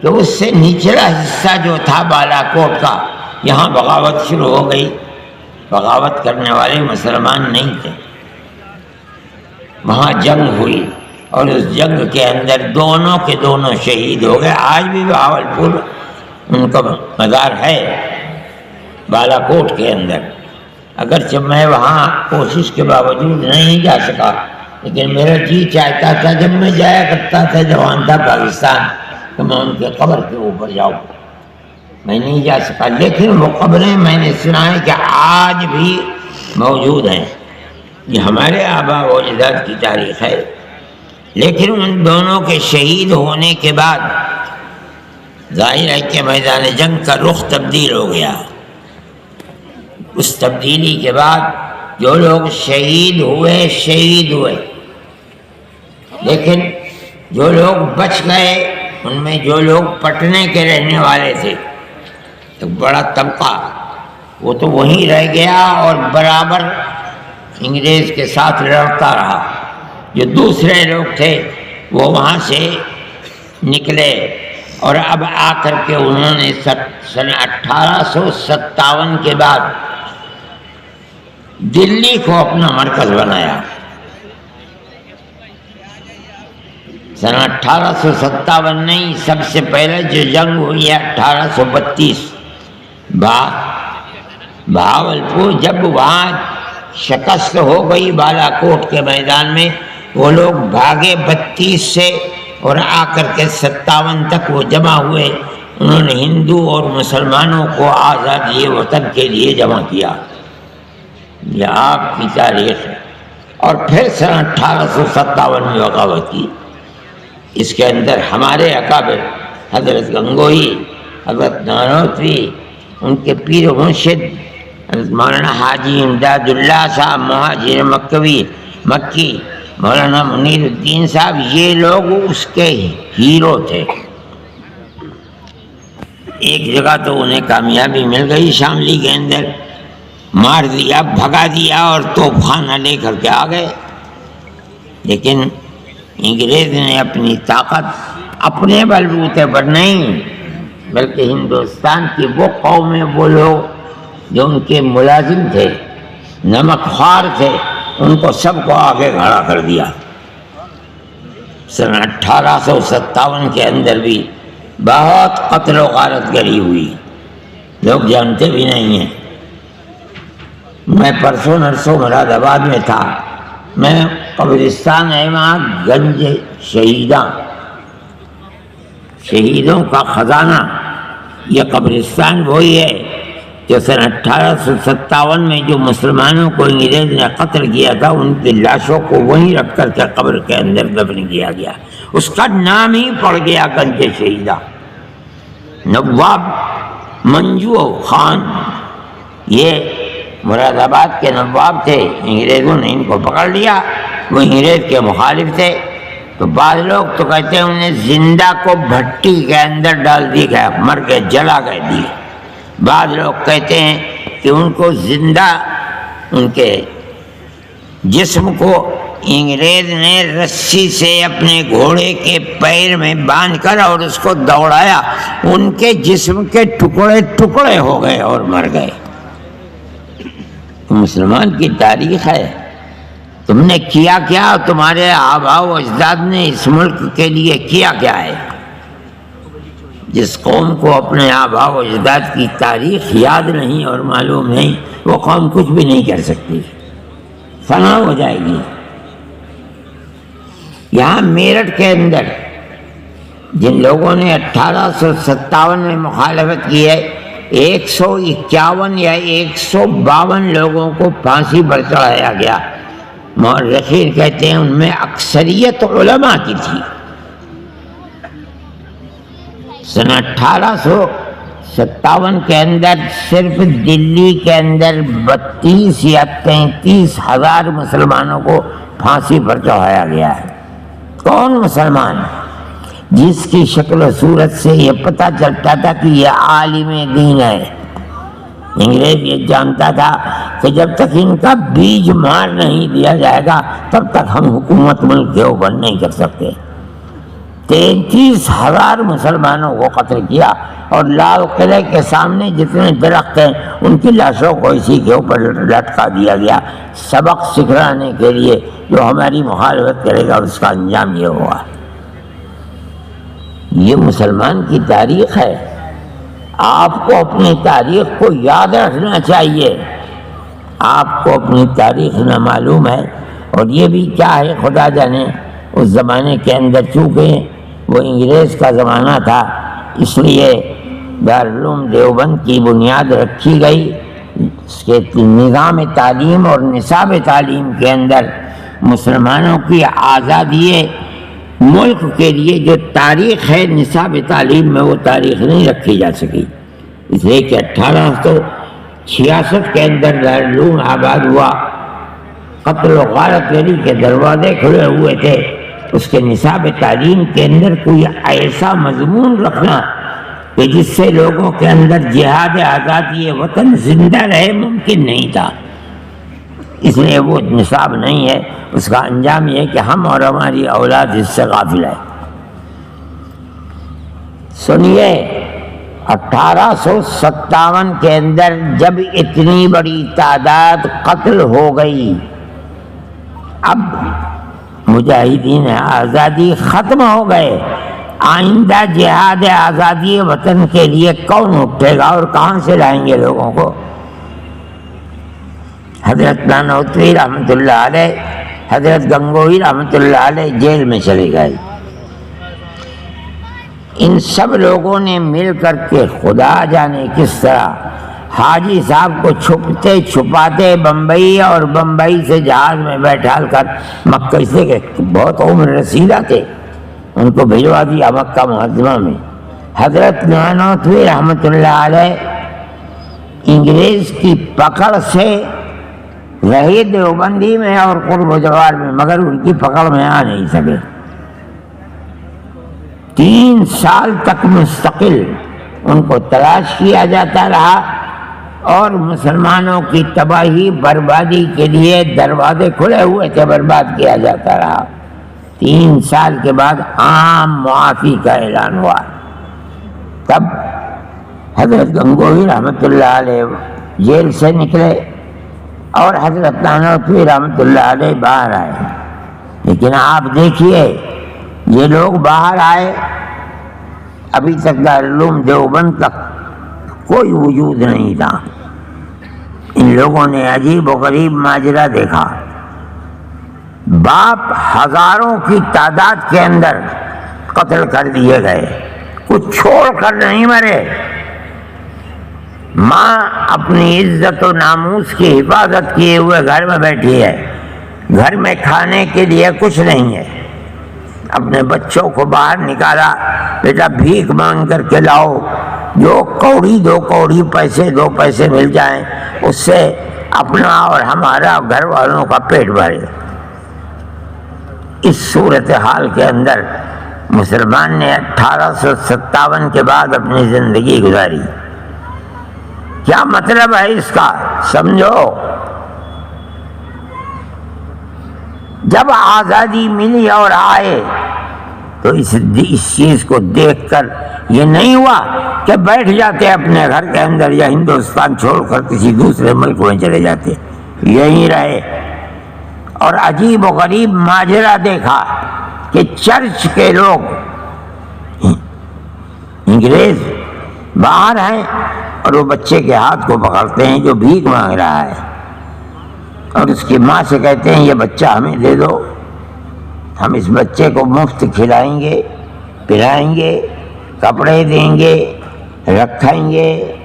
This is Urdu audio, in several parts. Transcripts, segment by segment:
کہ اس سے نچلا حصہ جو تھا بالا کوٹ کا، یہاں بغاوت شروع ہو گئی۔ بغاوت کرنے والے مسلمان نہیں تھے، وہاں جنگ ہوئی اور اس جنگ کے اندر دونوں کے دونوں شہید ہو گئے۔ آج بھی بہاولپور ان کا مزار ہے بالا کوٹ کے اندر، اگرچہ میں وہاں کوشش کے باوجود نہیں جا سکا، لیکن میرا جی چاہتا تھا جب میں جایا کرتا تھا جوان تھا پاکستان کہ میں ان کے قبر کے اوپر جاؤں، میں نہیں جا سکا۔ لیکن وہ قبریں میں نے سنا ہے کہ آج بھی موجود ہیں، یہ ہمارے آباء و اجداد کی تاریخ ہے۔ لیکن ان دونوں کے شہید ہونے کے بعد ظاہر ہے کہ میدان جنگ کا رخ تبدیل ہو گیا۔ اس تبدیلی کے بعد جو لوگ شہید ہوئے، لیکن جو لوگ بچ گئے ان میں جو لوگ پٹنے کے رہنے والے تھے، ایک بڑا طبقہ وہ تو وہیں رہ گیا اور برابر انگریز کے ساتھ لڑتا رہا۔ جو دوسرے لوگ تھے وہ وہاں سے نکلے اور اب آ کر کے انہوں نے سن 1857 کے بعد دلی کو اپنا مرکز بنایا۔ سن 1857 نہیں، سب سے پہلے جو جنگ ہوئی ہے 1832 بہاولپور، جب وہاں شکست ہو گئی بالا کوٹ کے میدان میں، وہ لوگ بھاگے 32 سے اور آ کر کے 57 تک وہ جمع ہوئے۔ انہوں نے ہندو اور مسلمانوں کو آزادی وطن کے لیے جمع کیا۔ یہ آپ کی تاریخ ہے۔ اور پھر سن 1857 میں بغاوت کی۔ اس کے اندر ہمارے اکابر حضرت گنگوہی، حضرت نانوتوی، ان کے پیر و مرشد حضرت مولانا حاجی امداد اللہ صاحب مہاجر مکی، مولانا منیر الدین صاحب، یہ لوگ اس کے ہیرو تھے۔ ایک جگہ تو انہیں کامیابی مل گئی، شاملی کے اندر مار دیا، بھگا دیا اور توپ خانہ لے کر کے آ گئے۔ لیکن انگریز نے اپنی طاقت اپنے بلبوتے پر نہیں، بلکہ ہندوستان کی وہ قومیں، وہ لوگ جو ان کے ملازم تھے، نمک خوار تھے، ان کو سب کو آگے کھڑا کر دیا۔ سن 1857 کے اندر بھی بہت قتل و غارت گری ہوئی، لوگ جانتے بھی نہیں ہیں۔ میں پرسوں نرسوں مراد آباد میں تھا، میں قبرستان ہے وہاں گنج شہیدوں کا خزانہ، یہ قبرستان وہی ہے جو سن 1857 میں جو مسلمانوں کو انگریز نے قتل کیا تھا، ان کی لاشوں کو وہیں رکھ کر کے قبر کے اندر دفن کیا گیا۔ اس کا نام ہی پڑ گیا گنج شہیدہ۔ نواب منجو خان یہ مراد آباد کے نواب تھے، انگریزوں نے ان کو پکڑ لیا، وہ انگریز کے مخالف تھے۔ تو بعض لوگ تو کہتے ہیں انہیں زندہ کو بھٹی کے اندر ڈال دی گیا، مر کے جلا گئے دیے۔ بعض لوگ کہتے ہیں کہ ان کو زندہ، ان کے جسم کو انگریز نے رسی سے اپنے گھوڑے کے پیر میں باندھ کر اور اس کو دوڑایا، ان کے جسم کے ٹکڑے ٹکڑے ہو گئے اور مر گئے۔ مسلمان کی تاریخ ہے، تم نے کیا کیا، تمہارے آباء و اجداد نے اس ملک کے لیے کیا کیا ہے۔ جس قوم کو اپنے آباء و اجداد کی تاریخ یاد نہیں اور معلوم نہیں، وہ قوم کچھ بھی نہیں کر سکتی، فنا ہو جائے گی۔ یہاں میرٹھ کے اندر جن لوگوں نے 1857 میں مخالفت کی ہے، 151 یا 152 لوگوں کو پھانسی پر چڑھایا گیا۔ مورخین کہتے ہیں ان میں اکثریت علماء کی تھی۔ سن 1857 کے اندر صرف دلی کے اندر 32 یا 33 ہزار مسلمانوں کو پھانسی پر چڑھایا گیا ہے۔ کون مسلمان جس کی شکل و صورت سے یہ پتہ چلتا تھا کہ یہ عالم دین ہے؟ انگریز یہ جانتا تھا کہ جب تک ان کا بیج مار نہیں دیا جائے گا تب تک ہم حکومت ملک کے اوپر نہیں کر سکتے۔ 33,000 مسلمانوں کو قتل کیا، اور لال قلعے کے سامنے جتنے درخت ہیں ان کی لاشوں کو اسی کے اوپر لٹکا دیا گیا، سبق سکھلانے کے لیے جو ہماری مخالفت کرے گا اس کا انجام یہ ہوا۔ یہ مسلمان کی تاریخ ہے۔ آپ کو اپنی تاریخ کو یاد رکھنا چاہیے۔ آپ کو اپنی تاریخ نہ معلوم ہے، اور یہ بھی کیا ہے خدا جانے۔ اس زمانے کے اندر چونکہ وہ انگریز کا زمانہ تھا، اس لیے دارالعلوم دیوبند کی بنیاد رکھی گئی۔ اس کے نظام تعلیم اور نصاب تعلیم کے اندر مسلمانوں کی آزادی ملک کے لیے جو تاریخ ہے نصاب تعلیم میں وہ تاریخ نہیں رکھی جا سکی، اس لیے کہ 1866 کے اندر دارالعلوم آباد ہوا، قتل و غارت گری کے دروازے کھلے ہوئے تھے۔ اس کے نصاب تعلیم کے اندر کوئی ایسا مضمون رکھنا کہ جس سے لوگوں کے اندر جہاد آزادی وطن زندہ رہے ممکن نہیں تھا، اس لیے وہ نصاب نہیں ہے۔ اس کا انجام یہ ہے کہ ہم اور ہماری اولاد اس سے غافل ہے۔ سنیے، 1857 کے اندر جب اتنی بڑی تعداد قتل ہو گئی، اب مجاہدین آزادی ختم ہو گئے، آئندہ جہاد آزادی وطن کے لیے کون اٹھے گا اور کہاں سے لائیں گے لوگوں کو؟ حضرت نانوتوی رحمۃ اللہ علیہ، حضرت گنگوہی رحمۃ اللہ علیہ جیل میں چلے گئے۔ ان سب لوگوں نے مل کر کے خدا جانے کس طرح حاجی صاحب کو چھپتے چھپاتے بمبئی اور بمبئی سے جہاز میں بیٹھال کر مکہ سے بہت عمر رسیدہ تھے ان کو بھجوا دیا مکہ معظمہ میں۔ حضرت نانوتوی رحمۃ اللہ علیہ انگریز کی پکڑ سے رہے دیوبندی میں اور قرب و جوار میں، مگر ان کی پکڑ میں آ نہیں سکے۔ 3 سال تک مستقل ان کو تلاش کیا جاتا رہا اور مسلمانوں کی تباہی بربادی کے لیے دروازے کھلے ہوئے تھے، برباد کیا جاتا رہا۔ 3 سال کے بعد عام معافی کا اعلان ہوا، تب حضرت گنگوہی رحمۃ اللہ علیہ جیل سے نکلے اور حضرت نانوتوی رحمۃ اللہ علیہ باہر آئے۔ لیکن آپ دیکھیے یہ لوگ باہر آئے، ابھی تک دارالعلوم دیوبند کا کوئی وجود نہیں تھا۔ ان لوگوں نے عجیب و غریب ماجرا دیکھا، باپ ہزاروں کی تعداد کے اندر قتل کر دیے گئے، کچھ چھوڑ کر نہیں مرے۔ ماں اپنی عزت و ناموس کی حفاظت کیے ہوئے گھر میں بیٹھی ہے، گھر میں کھانے کے لیے کچھ نہیں ہے، اپنے بچوں کو باہر نکالا، بیٹا بھیک مانگ کر کے لاؤ، جو کوڑی 2 کوڑی پیسے 2 پیسے مل جائیں اس سے اپنا اور ہمارا گھر والوں کا پیٹ بھرے۔ اس صورتحال کے اندر مسلمان نے 1857 کے بعد اپنی زندگی گزاری۔ کیا مطلب ہے اس کا؟ سمجھو، جب آزادی ملی اور آئے تو اس چیز کو دیکھ کر یہ نہیں ہوا کہ بیٹھ جاتے اپنے گھر کے اندر یا ہندوستان چھوڑ کر کسی دوسرے ملک میں چلے جاتے، یہیں رہے۔ اور عجیب و غریب ماجرا دیکھا کہ چرچ کے لوگ انگریز باہر ہیں اور وہ بچے کے ہاتھ کو پکڑتے ہیں جو بھیک مانگ رہا ہے، اور اس کی ماں سے کہتے ہیں یہ بچہ ہمیں دے دو، ہم اس بچے کو مفت کھلائیں گے، پلائیں گے، کپڑے دیں گے، رکھیں گے،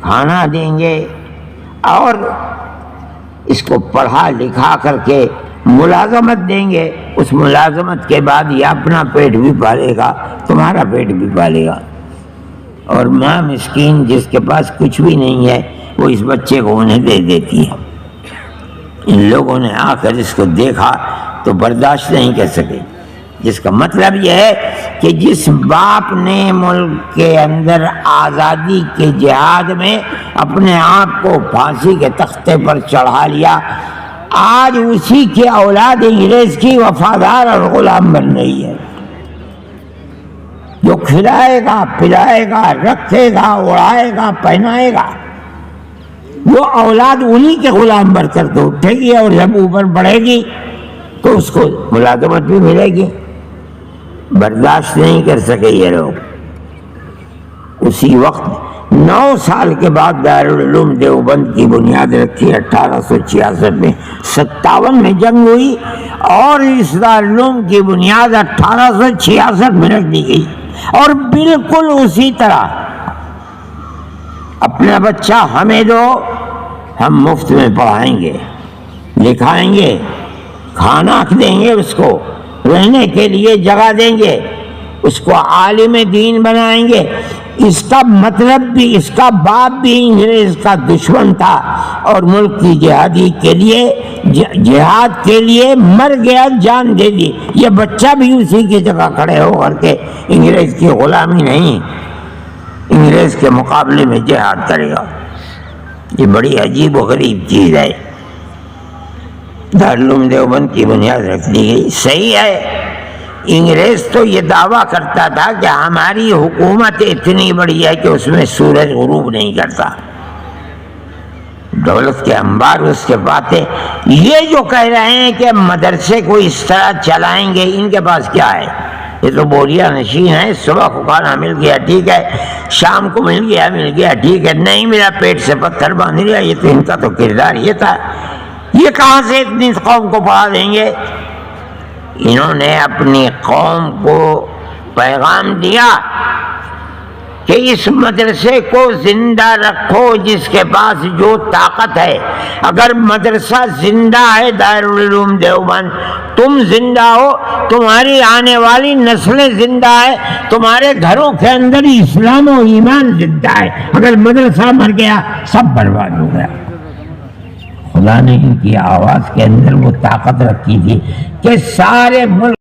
کھانا دیں گے، اور اس کو پڑھا لکھا کر کے ملازمت دیں گے، اس ملازمت کے بعد یہ اپنا پیٹ بھی پالے گا، تمہارا پیٹ بھی پالے گا۔ اور ماں مسکین جس کے پاس کچھ بھی نہیں ہے وہ اس بچے کو انہیں دے دیتی ہے۔ ان لوگوں نے آ کر اس کو دیکھا تو برداشت نہیں کر سکے، جس کا مطلب یہ ہے کہ جس باپ نے ملک کے اندر آزادی کے جہاد میں اپنے آپ کو پھانسی کے تختے پر چڑھا لیا، آج اسی کی اولاد انگریز کی وفادار اور غلام بن رہی ہے۔ جو کھلائے گا پلائے گا رکھے گا اڑائے گا پہنائے گا، وہ اولاد انہی کے غلام بن کر کے اٹھے گی، اور جب اوپر بڑھے گی تو اس کو ملازمت بھی ملے گی۔ برداشت نہیں کر سکے یہ لوگ۔ اسی وقت 9 سال کے بعد دارالعلوم دیوبند کی بنیاد رکھی 1866 میں، 57 میں جنگ ہوئی اور اس دارالعلوم کی بنیاد 1866 میں رکھ دی گئی، اور بالکل اسی طرح اپنا بچہ ہمیں دو، ہم مفت میں پڑھائیں گے، لکھائیں گے، کھانا دیں گے، اس کو رہنے کے لیے جگہ دیں گے، اس کو عالم دین بنائیں گے۔ اس کا مطلب بھی، اس کا باپ بھی انگریز کا دشمن تھا اور ملک کی جہادی کے لیے، جہاد کے لیے مر گیا، جان دے دی۔ یہ بچہ بھی اسی کی جگہ کھڑے ہو کر کے انگریز کی غلامی نہیں، انگریز کے مقابلے میں جہاد کرے گا۔ یہ بڑی عجیب و غریب چیز ہے۔ دارالعلوم دیوبند کی بنیاد رکھ دی گئی، صحیح ہے۔ انگریز تو یہ دعویٰ کرتا تھا کہ ہماری حکومت اتنی بڑی ہے کہ اس میں سورج غروب نہیں کرتا، دولت کے انبار اس کے پاتے۔ یہ جو کہہ رہے ہیں کہ مدرسے کو اس طرح چلائیں گے، ان کے پاس کیا ہے؟ یہ تو بوریا نشین ہے، صبح کو کھانا مل گیا ٹھیک ہے، شام کو مل گیا ٹھیک ہے، نہیں ملا پیٹ سے پتھر باندھ لیا۔ یہ تو ان کا تو کردار یہ تھا۔ یہ کہاں سے اتنی قوم کو پڑھا دیں گے؟ انہوں نے اپنی قوم کو پیغام دیا کہ اس مدرسے کو زندہ رکھو جس کے پاس جو طاقت ہے۔ اگر مدرسہ زندہ ہے دارالعلوم دیوبند، تم زندہ ہو، تمہاری آنے والی نسلیں زندہ ہے، تمہارے گھروں کے اندر اسلام و ایمان زندہ ہے۔ اگر مدرسہ مر گیا سب برباد ہو گیا۔ خدا نے ان کی آواز کے اندر وہ طاقت رکھی تھی کہ سارے ملک